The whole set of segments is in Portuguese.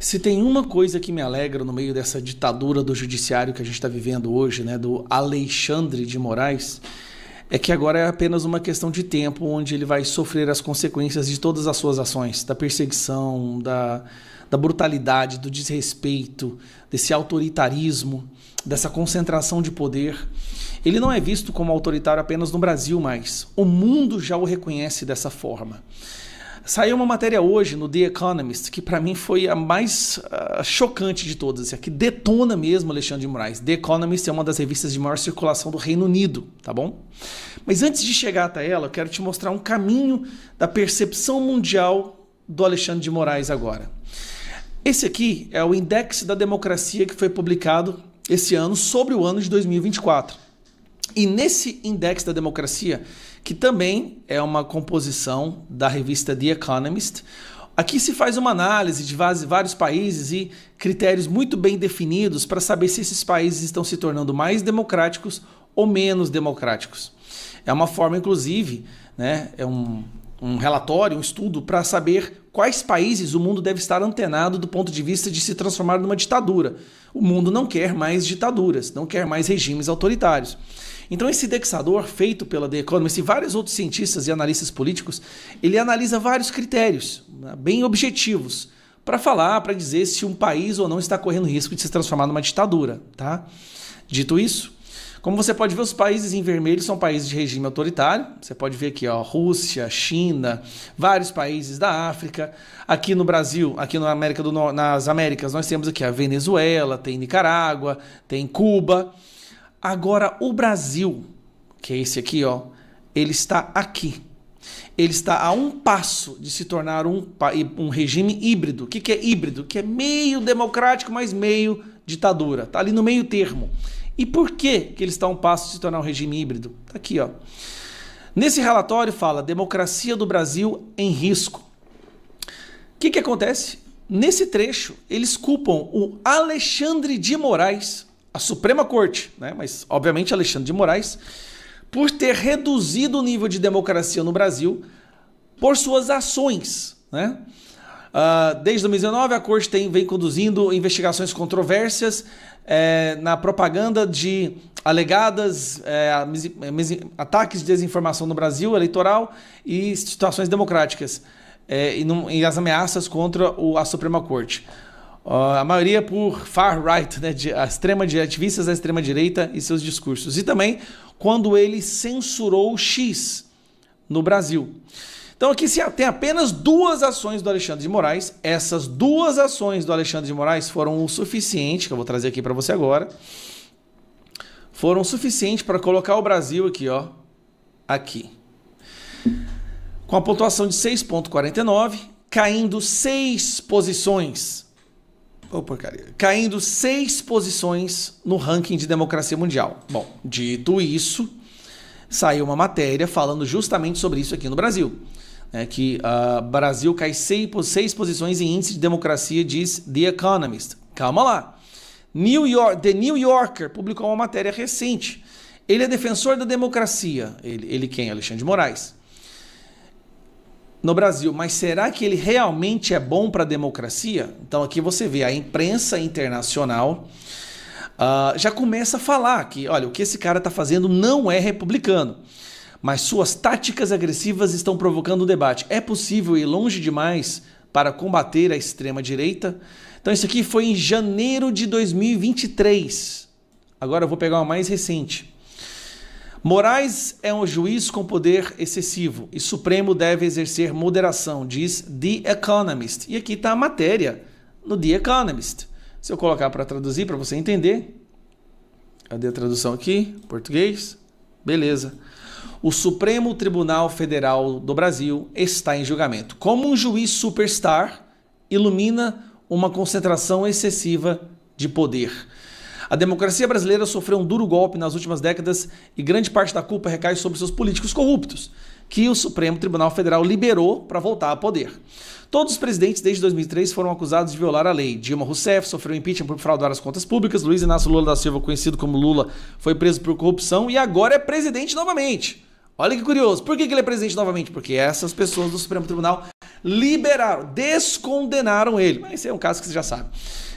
Se tem uma coisa que me alegra no meio dessa ditadura do judiciário que a gente está vivendo hoje, né, do Alexandre de Moraes, é que agora é apenas uma questão de tempo onde ele vai sofrer as consequências de todas as suas ações, da perseguição, da brutalidade, do desrespeito, desse autoritarismo, dessa concentração de poder. Ele não é visto como autoritário apenas no Brasil mais. O mundo já o reconhece dessa forma. Saiu uma matéria hoje no The Economist, que para mim foi a mais chocante de todas, que detona mesmo Alexandre de Moraes. The Economist é uma das revistas de maior circulação do Reino Unido, tá bom? Mas antes de chegar até ela, eu quero te mostrar um caminho da percepção mundial do Alexandre de Moraes agora. Esse aqui é o Index da Democracia que foi publicado esse ano sobre o ano de 2024. E nesse Index da Democracia, que também é uma composição da revista The Economist, aqui se faz uma análise de vários países e critérios muito bem definidos para saber se esses países estão se tornando mais democráticos ou menos democráticos. É uma forma, inclusive, né, é um relatório, um estudo para saber quais países o mundo deve estar antenado do ponto de vista de se transformar numa ditadura. O mundo não quer mais ditaduras, não quer mais regimes autoritários. Então esse indexador feito pela The Economist e vários outros cientistas e analistas políticos, ele analisa vários critérios, né, bem objetivos, para falar, para dizer se um país ou não está correndo risco de se transformar numa ditadura. Tá? Dito isso, como você pode ver, os países em vermelho são países de regime autoritário. Você pode ver aqui, ó, Rússia, China, vários países da África. Aqui no Brasil, aqui nas Américas, nós temos aqui a Venezuela, tem Nicarágua, tem Cuba. Agora, o Brasil, que é esse aqui, ó, ele está aqui. Ele está a um passo de se tornar um regime híbrido. O que é híbrido? Que é meio democrático, mas meio ditadura. Está ali no meio termo. E por que ele está a um passo de se tornar um regime híbrido? Está aqui, ó. Nesse relatório fala democracia do Brasil em risco. O que acontece? Nesse trecho, eles culpam o Alexandre de Moraes, a Suprema Corte, né? Mas obviamente Alexandre de Moraes, por ter reduzido o nível de democracia no Brasil por suas ações, né? Desde 2019, a Corte vem conduzindo investigações controvérsias na propaganda de alegadas ataques de desinformação no Brasil eleitoral e situações democráticas e as ameaças contra a Suprema Corte. A maioria por far-right, né, ativistas da extrema-direita e seus discursos. E também quando ele censurou o X no Brasil. Então aqui se tem apenas duas ações do Alexandre de Moraes. Essas duas ações do Alexandre de Moraes foram o suficiente, que eu vou trazer aqui para você agora, foram o suficiente para colocar o Brasil aqui, ó, aqui. Com a pontuação de 6,49, caindo 6 posições. Caindo 6 posições no ranking de democracia mundial. Bom, dito isso, saiu uma matéria falando justamente sobre isso aqui no Brasil. Que o Brasil cai 6 posições em índice de democracia, diz The Economist. Calma lá. The New Yorker publicou uma matéria recente. Ele é defensor da democracia. Ele quem? Alexandre de Moraes. No Brasil, mas será que ele realmente é bom para a democracia? Então aqui você vê a imprensa internacional já começa a falar que, olha, o que esse cara está fazendo não é republicano, mas suas táticas agressivas estão provocando um debate. É possível ir longe demais para combater a extrema-direita? Então isso aqui foi em janeiro de 2023. Agora eu vou pegar uma mais recente. Moraes é um juiz com poder excessivo e Supremo deve exercer moderação, diz The Economist. E aqui está a matéria no The Economist. Se eu colocar para traduzir, para você entender. Cadê a tradução aqui? Português. Beleza. O Supremo Tribunal Federal do Brasil está em julgamento. Como um juiz superstar ilumina uma concentração excessiva de poder. A democracia brasileira sofreu um duro golpe nas últimas décadas e grande parte da culpa recai sobre seus políticos corruptos, que o Supremo Tribunal Federal liberou para voltar ao poder. Todos os presidentes desde 2003 foram acusados de violar a lei. Dilma Rousseff sofreu impeachment por fraudar as contas públicas, Luiz Inácio Lula da Silva, conhecido como Lula, foi preso por corrupção e agora é presidente novamente. Olha que curioso. Por que ele é presidente novamente? Porque essas pessoas do Supremo Tribunal liberaram, descondenaram ele. Mas esse é um caso que você já sabe.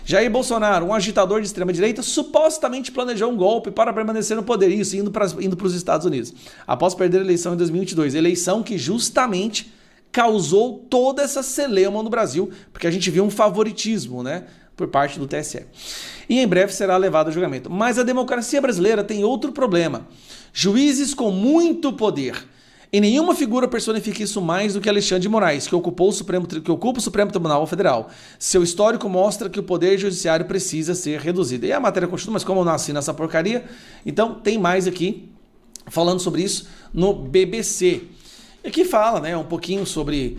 Jair Bolsonaro, um agitador de extrema-direita, supostamente planejou um golpe para permanecer no poder, isso indo para os Estados Unidos, após perder a eleição em 2022. Eleição que justamente causou toda essa celeuma no Brasil, porque a gente viu um favoritismo, né, por parte do TSE. E em breve será levado a julgamento. Mas a democracia brasileira tem outro problema. Juízes com muito poder. E nenhuma figura personifica isso mais do que Alexandre de Moraes, que ocupa o Supremo Tribunal Federal. Seu histórico mostra que o poder judiciário precisa ser reduzido. E a matéria continua, mas como eu nasci nessa porcaria, então tem mais aqui falando sobre isso no BBC. E aqui fala, né, um pouquinho sobre...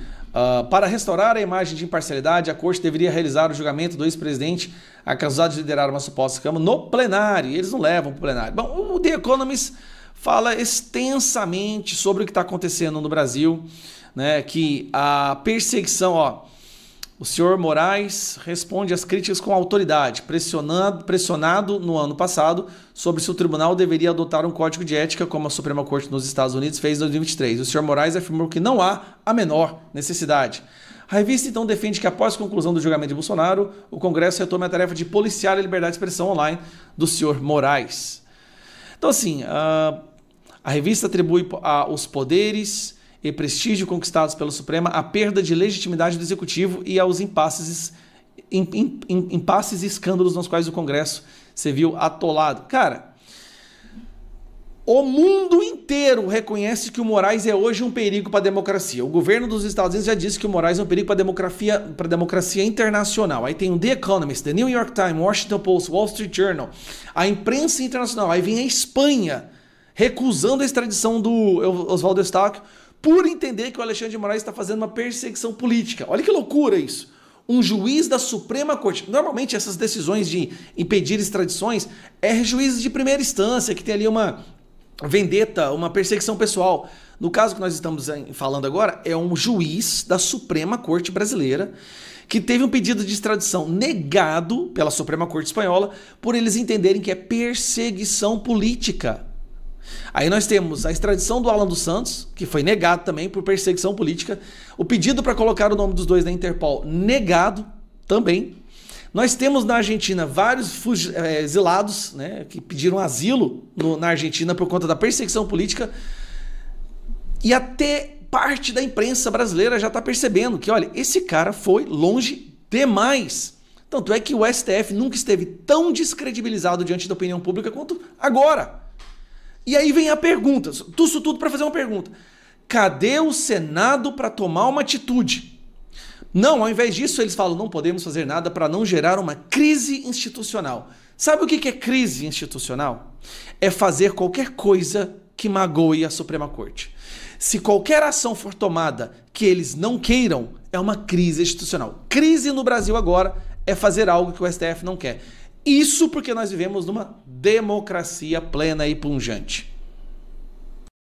para restaurar a imagem de imparcialidade, a Corte deveria realizar o julgamento do ex-presidente acusado de liderar uma suposta Câmara no plenário. E eles não levam para o plenário. Bom, o The Economist fala extensamente sobre o que está acontecendo no Brasil, né, que a perseguição, o senhor Moraes responde às críticas com autoridade, pressionado no ano passado sobre se o tribunal deveria adotar um código de ética, como a Suprema Corte nos Estados Unidos fez em 2023. O senhor Moraes afirmou que não há a menor necessidade. A revista então defende que após a conclusão do julgamento de Bolsonaro, o Congresso retome a tarefa de policiar a liberdade de expressão online do senhor Moraes. Então, assim, a revista atribui aos poderes e prestígio conquistados pelo Suprema a perda de legitimidade do Executivo e aos impasses e escândalos nos quais o Congresso se viu atolado. Cara, o mundo inteiro reconhece que o Moraes é hoje um perigo para a democracia. O governo dos Estados Unidos já disse que o Moraes é um perigo para a democracia internacional. Aí tem o The Economist, The New York Times, Washington Post, Wall Street Journal, a imprensa internacional. Aí vem a Espanha recusando a extradição do Oswaldo Eustáquio por entender que o Alexandre de Moraes está fazendo uma perseguição política. Olha que loucura isso. Um juiz da Suprema Corte. Normalmente essas decisões de impedir extradições é juízes de primeira instância, que tem ali uma vendetta, uma perseguição pessoal. No caso que nós estamos falando agora, é um juiz da Suprema Corte brasileira que teve um pedido de extradição negado pela Suprema Corte espanhola por eles entenderem que é perseguição política. Aí nós temos a extradição do Alan dos Santos, que foi negado também por perseguição política. O pedido para colocar o nome dos dois na Interpol, negado também. Nós temos na Argentina vários exilados, né, que pediram asilo na Argentina por conta da perseguição política. E até parte da imprensa brasileira já está percebendo que, olha, esse cara foi longe demais. Tanto é que o STF nunca esteve tão descredibilizado diante da opinião pública quanto agora. E aí vem a pergunta, isso tudo para fazer uma pergunta. Cadê o Senado para tomar uma atitude? Não, ao invés disso eles falam, não podemos fazer nada para não gerar uma crise institucional. Sabe o que é crise institucional? É fazer qualquer coisa que magoe a Suprema Corte. Se qualquer ação for tomada que eles não queiram, é uma crise institucional. Crise no Brasil agora é fazer algo que o STF não quer. Isso porque nós vivemos numa democracia plena e pungente.